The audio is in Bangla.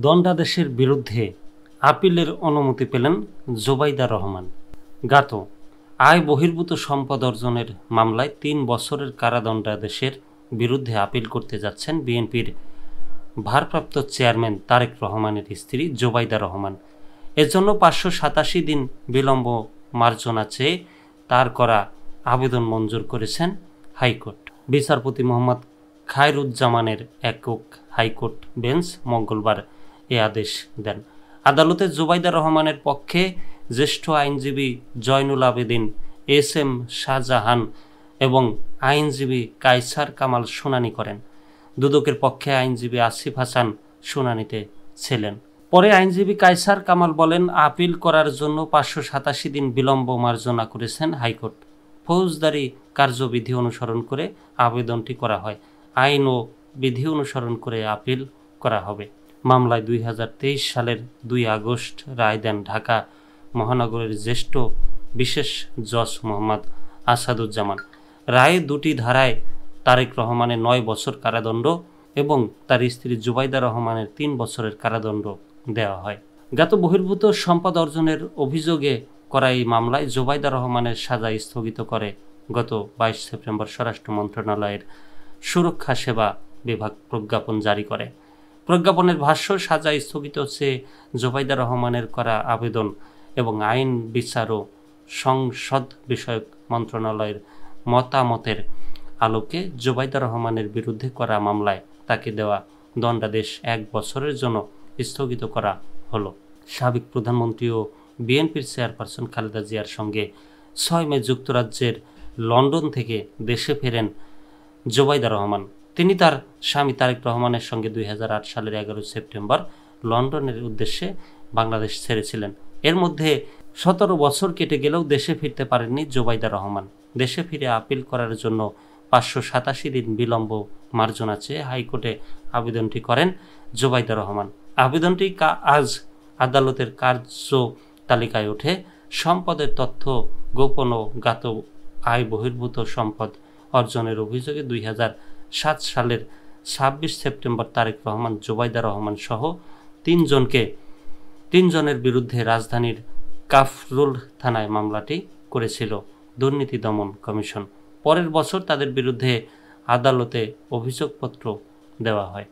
দণ্ডাদেশের বিরুদ্ধে আপিলের অনুমতি পেলেন জোবাইদা রহমান। জ্ঞাত আয় বহির্ভূত সম্পদ অর্জনের মামলায় ৩ বছরের কারাদণ্ডাদেশের বিরুদ্ধে আপিল করতে যাচ্ছেন বিএনপির ভারপ্রাপ্ত চেয়ারম্যান তারেক রহমানের স্ত্রী জোবাইদা রহমান। এজন্য ৫৮৭ দিন বিলম্ব মার্জনা চেয়ে তার করা আবেদন মঞ্জুর করেছেন হাইকোর্ট। বিচারপতি মোহাম্মদ খায়রুজ্জামানের একক হাইকোর্ট বেঞ্চ মঙ্গলবার এ আদেশ দেন। আদালতে জোবাইদা রহমানের পক্ষে জ্যেষ্ঠ আইনজীবী জয়নুল আবেদিন, এস এম শাহজাহান এবং আইনজীবী কায়সার কামাল শুনানি করেন। দুদকের পক্ষে আইনজীবী আসিফ হাসান শুনানিতে ছিলেন। পরে আইনজীবী কায়সার কামাল বলেন, আপিল করার জন্য ৫৮৭ দিন বিলম্ব মার্জনা করেছেন হাইকোর্ট। ফৌজদারি কার্যবিধি অনুসরণ করে আবেদনটি করা হয়। আইন ও বিধি অনুসরণ করে আপিল করা হবে। মামলায় ২০২৩ সালের ২ আগস্ট রায় দেন ঢাকা মহানগরের জ্যেষ্ঠ বিশেষ জজ মোহাম্মদ আসাদুজ্জামান। রায়ে ২টি ধারায় তারেক রহমানের ৯ বছর কারাদণ্ড এবং তার স্ত্রী জোবাইদা রহমানের ৩ বছরের কারাদণ্ড দেওয়া হয়। জ্ঞাত বহির্ভূত সম্পদ অর্জনের অভিযোগে করা এই মামলায় জোবাইদা রহমানের সাজা স্থগিত করে গত ২২ সেপ্টেম্বর স্বরাষ্ট্র মন্ত্রণালয়ের সুরক্ষা সেবা বিভাগ প্রজ্ঞাপন জারি করে। প্রজ্ঞাপনের ভাষ্য, সাজা স্থগিত চেয়ে জোবাইদা রহমানের করা আবেদন এবং আইন বিচার ও সংসদ বিষয়ক মন্ত্রণালয়ের মতামতের আলোকে জোবাইদা রহমানের বিরুদ্ধে করা মামলায় তাকে দেওয়া দণ্ডাদেশ ১ বছরের জন্য স্থগিত করা হলো। সাবেক প্রধানমন্ত্রী ও বিএনপির চেয়ারপারসন খালেদা জিয়ার সঙ্গে ৬ মে যুক্তরাজ্যের লন্ডন থেকে দেশে ফেরেন জোবাইদা রহমান। তিনি তার স্বামী তারেক রহমানের সঙ্গে ২০০৮ সালের ১১ সেপ্টেম্বর লন্ডনের উদ্দেশ্যে বাংলাদেশ ছেড়েছিলেন। এর মধ্যে ১৭ বছর কেটে গেলেও দেশে ফিরতে পারেননি জোবাইদা রহমান। দেশে ফিরে আপিল করার জন্য ৫৮৭ দিন বিলম্ব মার্জনা চেয়ে হাইকোর্টে আবেদনটি করেন জোবাইদা রহমান। আবেদনটি আজ আদালতের কার্য তালিকায় ওঠে। সম্পদের তথ্য গোপন ও জ্ঞাত আয় বহির্ভূত সম্পদ অর্জনের অভিযোগে ২০০৭ সালের ২৬ সেপ্টেম্বর তারেক রহমান, জোবাইদা রহমান সহ ৩ জনের বিরুদ্ধে রাজধানীর কাফরুল থানায় মামলাটি করেছিল দুর্নীতি দমন কমিশন। পরের বছর তাদের বিরুদ্ধে আদালতে অভিযোগপত্র দেওয়া হয়।